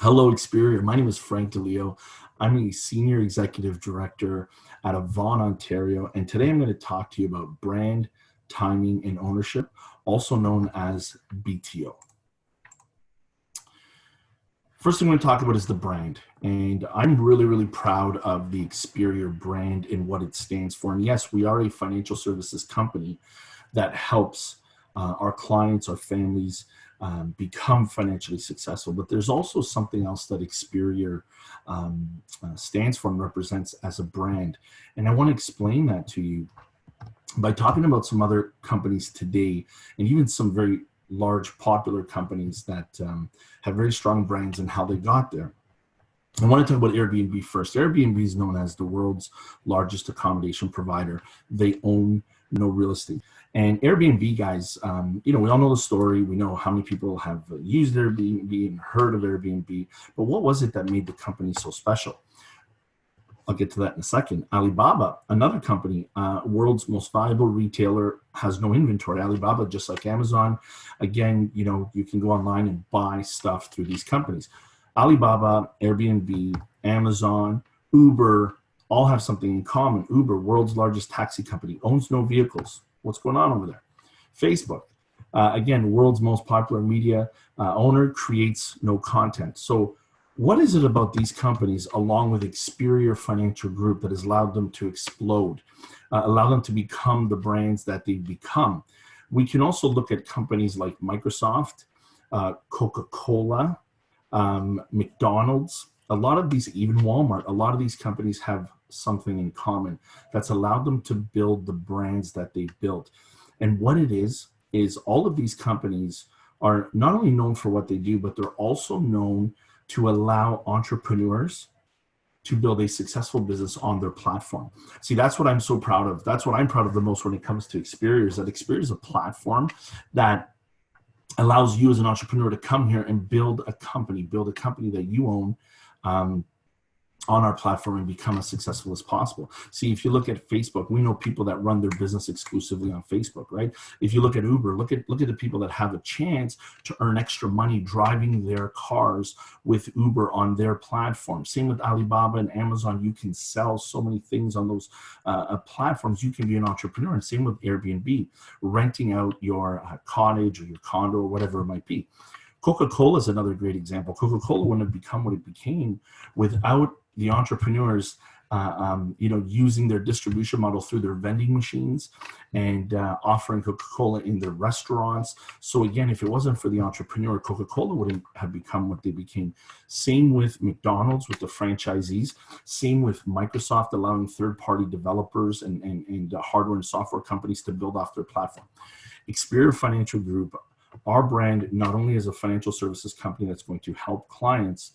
Hello, Experior. My name is Frank DeLeo. I'm a Senior Executive Director out of Vaughan, Ontario, and today I'm going to talk to you about brand, timing, and ownership, also known as BTO. First thing I'm going to talk about is the brand, and I'm really proud of the Experior brand and what it stands for. And yes, we are a financial services company that helps our clients, our families, become financially successful. But there's also something else that Experior stands for and represents as a brand. And I want to explain that to you by talking about some other companies today, and even some very large popular companies that have very strong brands and how they got there. I want to talk about Airbnb first. Airbnb is known as the world's largest accommodation provider. They own no real estate. And Airbnb, guys, we all know the story. We know how many people have used Airbnb and heard of Airbnb. But what was it that made the company so special? I'll get to that in a second. Alibaba, another company, world's most valuable retailer, has no inventory. Alibaba, just like Amazon, again, you can go online and buy stuff through these companies. Alibaba, Airbnb, Amazon, Uber, all have something in common. Uber, world's largest taxi company, owns no vehicles. What's going on over there? Facebook, again, world's most popular media owner, creates no content. So what is it about these companies, along with Experior Financial Group, that has allowed them to explode, allow them to become the brands that they've become? We can also look at companies like Microsoft, Coca-Cola, McDonald's, a lot of these, even Walmart, a lot of these companies have something in common that's allowed them to build the brands that they've built. And what it is all of these companies are not only known for what they do, but they're also known to allow entrepreneurs to build a successful business on their platform. See, that's what I'm so proud of. That's what I'm proud of the most when it comes to Experior, is that Experior is a platform that allows you as an entrepreneur to come here and build a company that you own on our platform and become as successful as possible. See, if you look at Facebook, we know people that run their business exclusively on Facebook, right? If you look at Uber, look at the people that have a chance to earn extra money driving their cars with Uber on their platform. Same with Alibaba and Amazon. You can sell so many things on those platforms. You can be an entrepreneur. And same with Airbnb, renting out your cottage or your condo or whatever it might be. Coca-Cola is another great example. Coca-Cola wouldn't have become what it became without the entrepreneurs, using their distribution model through their vending machines and offering Coca-Cola in their restaurants. So again, if it wasn't for the entrepreneur, Coca-Cola wouldn't have become what they became. Same with McDonald's, with the franchisees. Same with Microsoft, allowing third-party developers and hardware and software companies to build off their platform. Experior Financial Group, our brand, not only is a financial services company that's going to help clients,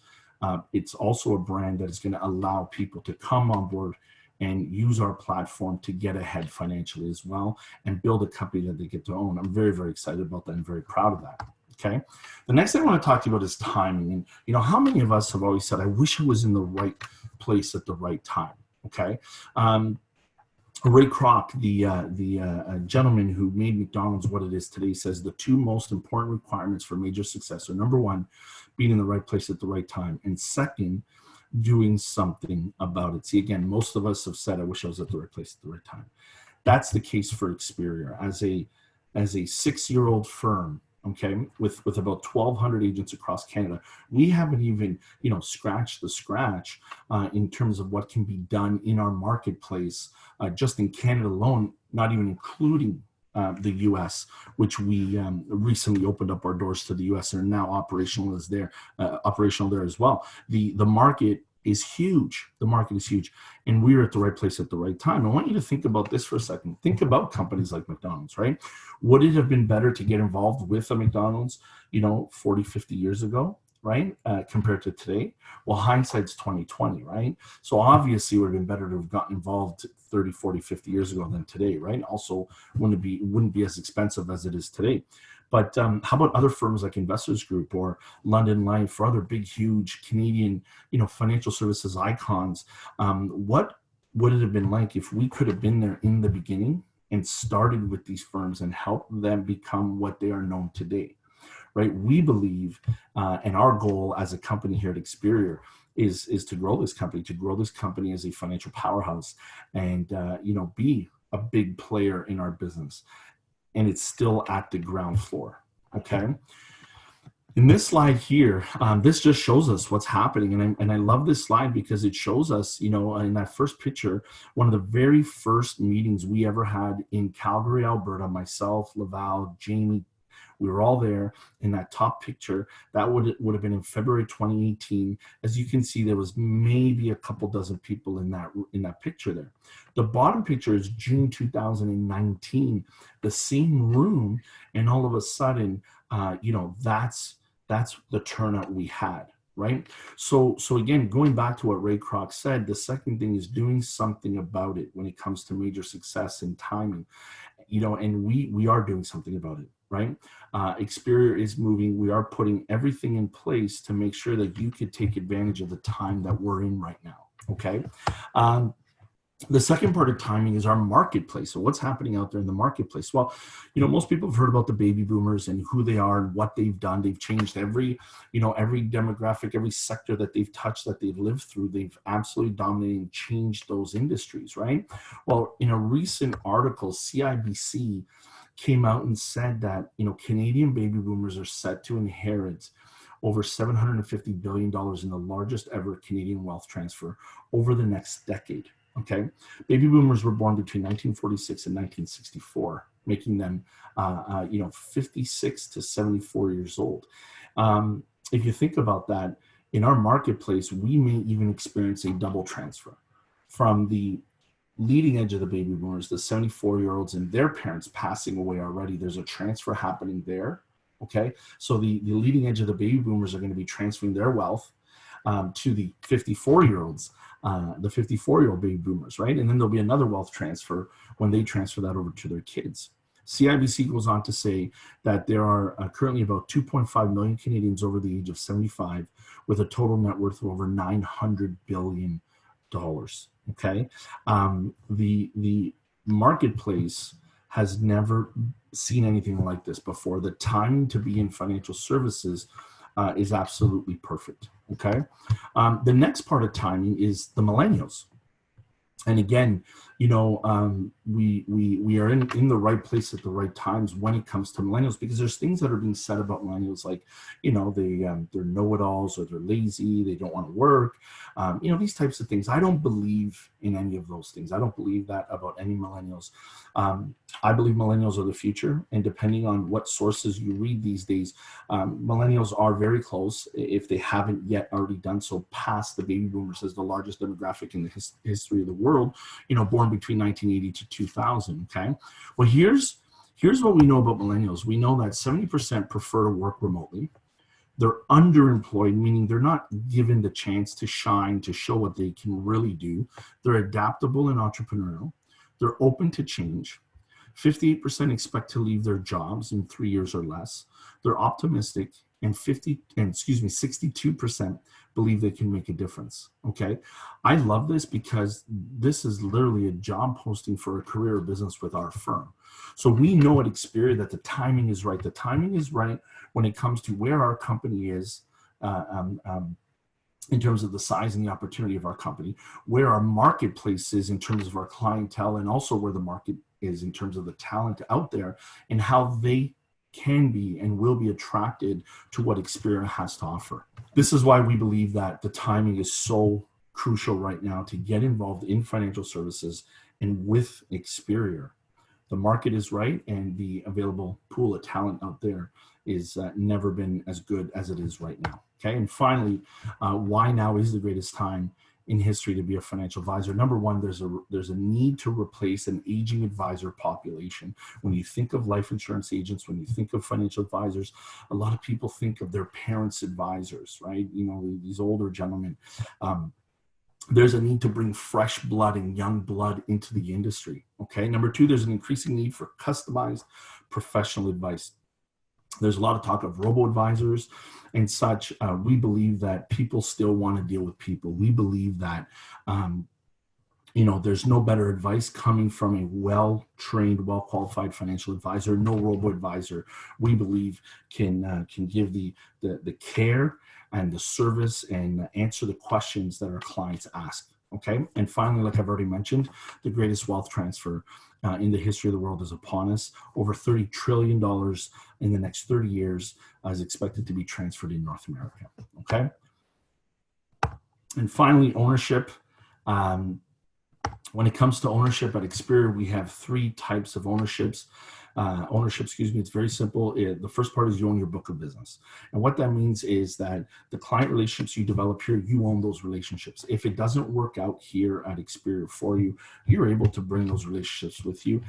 it's also a brand that is going to allow people to come on board and use our platform to get ahead financially as well and build a company that they get to own. I'm very excited about that and very proud of that. Okay. The next thing I want to talk to you about is timing. And how many of us have always said, I wish I was in the right place at the right time? Okay. Ray Kroc, the gentleman who made McDonald's what it is today, says the two most important requirements for major success are: number one, being in the right place at the right time, and second, doing something about it. See, again, most of us have said, I wish I was at the right place at the right time. That's the case for Experior. As a 6-year-old firm, okay, with about 1,200 agents across Canada, we haven't even scratched the scratch in terms of what can be done in our marketplace just in Canada alone, not even including the U.S., which we recently opened up our doors to the U.S. and are now operational there as well. The market is huge. The market is huge, and we're at the right place at the right time. I want you to think about this for a second. Think about companies like McDonald's, right? Would it have been better to get involved with a McDonald's, 40, 50 years ago, right? Compared to today? Well, hindsight's 2020, right? So obviously it would have been better to have gotten involved 30, 40, 50 years ago than today, right? Also, wouldn't be as expensive as it is today. But how about other firms like Investors Group or London Life or other big, huge Canadian, financial services icons? What would it have been like if we could have been there in the beginning and started with these firms and helped them become what they are known today, right? We believe, and our goal as a company here at Experior is to grow this company as a financial powerhouse, and be a big player in our business. And it's still at the ground floor. Okay. In this slide here, this just shows us what's happening. And I love this slide because it shows us, in that first picture, one of the very first meetings we ever had in Calgary, Alberta, myself, Laval, Jamie, we were all there in that top picture. That would have been in February 2018. As you can see, there was maybe a couple dozen people in that picture there. The bottom picture is June 2019, the same room, and all of a sudden, that's the turnout we had, right? So again, going back to what Ray Kroc said, the second thing is doing something about it when it comes to major success and timing, and we are doing something about it, right? Experior is moving. We are putting everything in place to make sure that you could take advantage of the time that we're in right now, okay? The second part of timing is our marketplace. So what's happening out there in the marketplace? Well, most people have heard about the baby boomers and who they are and what they've done. They've changed every demographic, every sector that they've touched, that they've lived through. They've absolutely dominated and changed those industries, right? Well, in a recent article, CIBC came out and said that, Canadian baby boomers are set to inherit over $750 billion in the largest ever Canadian wealth transfer over the next decade. Okay, baby boomers were born between 1946 and 1964, making them, 56 to 74 years old. If you think about that, in our marketplace, we may even experience a double transfer from the leading edge of the baby boomers, the 74-year-olds and their parents passing away already. There's a transfer happening there. Okay, so the leading edge of the baby boomers are going to be transferring their wealth to the 54-year-olds. The 54-year-old baby boomers, right? And then there'll be another wealth transfer when they transfer that over to their kids. CIBC goes on to say that there are currently about 2.5 million Canadians over the age of 75 with a total net worth of over $900 billion. Okay, the marketplace has never seen anything like this before. The time to be in financial services is absolutely perfect. Okay. The next part of timing is the millennials. And again, we are in the right place at the right times when it comes to millennials, because there's things that are being said about millennials, like, they're know-it-alls, or they're lazy, they don't want to work, these types of things. I don't believe in any of those things. I don't believe that about any millennials. I believe millennials are the future, and depending on what sources you read these days, millennials are very close, if they haven't yet already done so, past the baby boomers as the largest demographic in the history of the world, born between 1980 to 2000. Okay, well, here's what we know about millennials. We know that 70% prefer to work remotely. They're underemployed, meaning they're not given the chance to shine, to show what they can really do. They're adaptable and entrepreneurial. They're open to change. 58% expect to leave their jobs in 3 years or less. They're optimistic, and 62% believe they can make a difference. Okay, I love this because this is literally a job posting for a career or business with our firm. So we know at Experior that the timing is right. The timing is right when it comes to where our company is, in terms of the size and the opportunity of our company, where our marketplace is in terms of our clientele, and also where the market is in terms of the talent out there, and how they can be and will be attracted to what Experior has to offer. This is why we believe that the timing is so crucial right now to get involved in financial services and with Experior. The market is right, and the available pool of talent out there is never been as good as it is right now. Okay, and finally, why now is the greatest time in history to be a financial advisor? Number one, there's a need to replace an aging advisor population. When you think of life insurance agents, when you think of financial advisors, a lot of people think of their parents' advisors, right? These older gentlemen. There's a need to bring fresh blood and young blood into the industry. Okay. Number two, there's an increasing need for customized professional advice. There's a lot of talk of robo-advisors and such. We believe that people still want to deal with people. We believe that there's no better advice coming from a well-trained, well-qualified financial advisor. No robo-advisor, we believe, can give the care and the service and answer the questions that our clients ask. Okay. And finally, like I've already mentioned, the greatest wealth transfer in the history of the world is upon us. Over $30 trillion in the next 30 years is expected to be transferred in North America. Okay. And finally, ownership. When it comes to ownership at Experior, we have 3 types of ownership, it's very simple. The first part is you own your book of business. And what that means is that the client relationships you develop here, you own those relationships. If it doesn't work out here at Experior for you, you're able to bring those relationships with you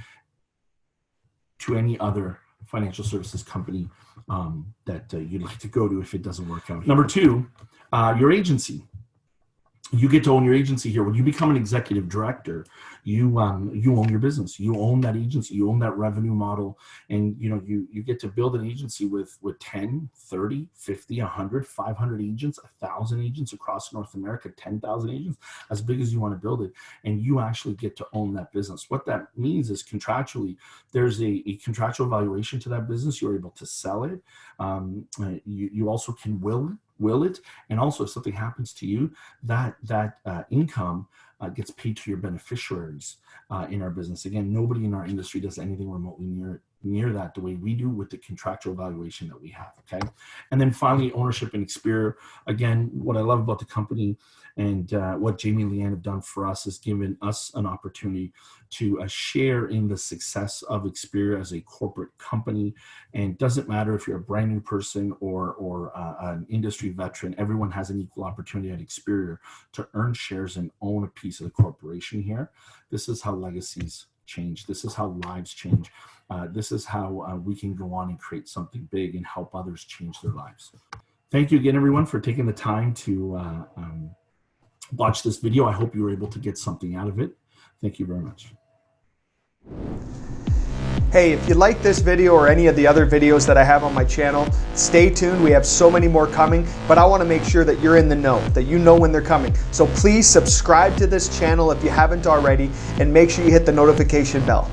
to any other financial services company that you'd like to go to if it doesn't work out. Number 2, your agency. You get to own your agency here. When you become an executive director, you own your business. You own that agency. You own that revenue model, and you get to build an agency with 10, 30, 50, 100, 500 agents, 1,000 agents across North America, 10,000 agents, as big as you want to build it, and you actually get to own that business. What that means is contractually, there's a contractual valuation to that business. You're able to sell it. You also can will it, and also if something happens to you, that income gets paid to your beneficiaries in our business. Again, nobody in our industry does anything remotely near that the way we do with the contractual valuation that we have. Okay. And then finally, ownership in Experior. Again, what I love about the company and what Jamie and Leanne have done for us is given us an opportunity to share in the success of Experior as a corporate company. And it doesn't matter if you're a brand new person or an industry veteran, everyone has an equal opportunity at Experior to earn shares and own a piece of the corporation here. This is how legacies change. This is how lives change. This is how we can go on and create something big and help others change their lives. Thank you again, everyone, for taking the time to watch this video. I hope you were able to get something out of it. Thank you very much. Hey, if you like this video or any of the other videos that I have on my channel, stay tuned. We have so many more coming, but I want to make sure that you're in the know, that you know when they're coming. So please subscribe to this channel if you haven't already, and make sure you hit the notification bell.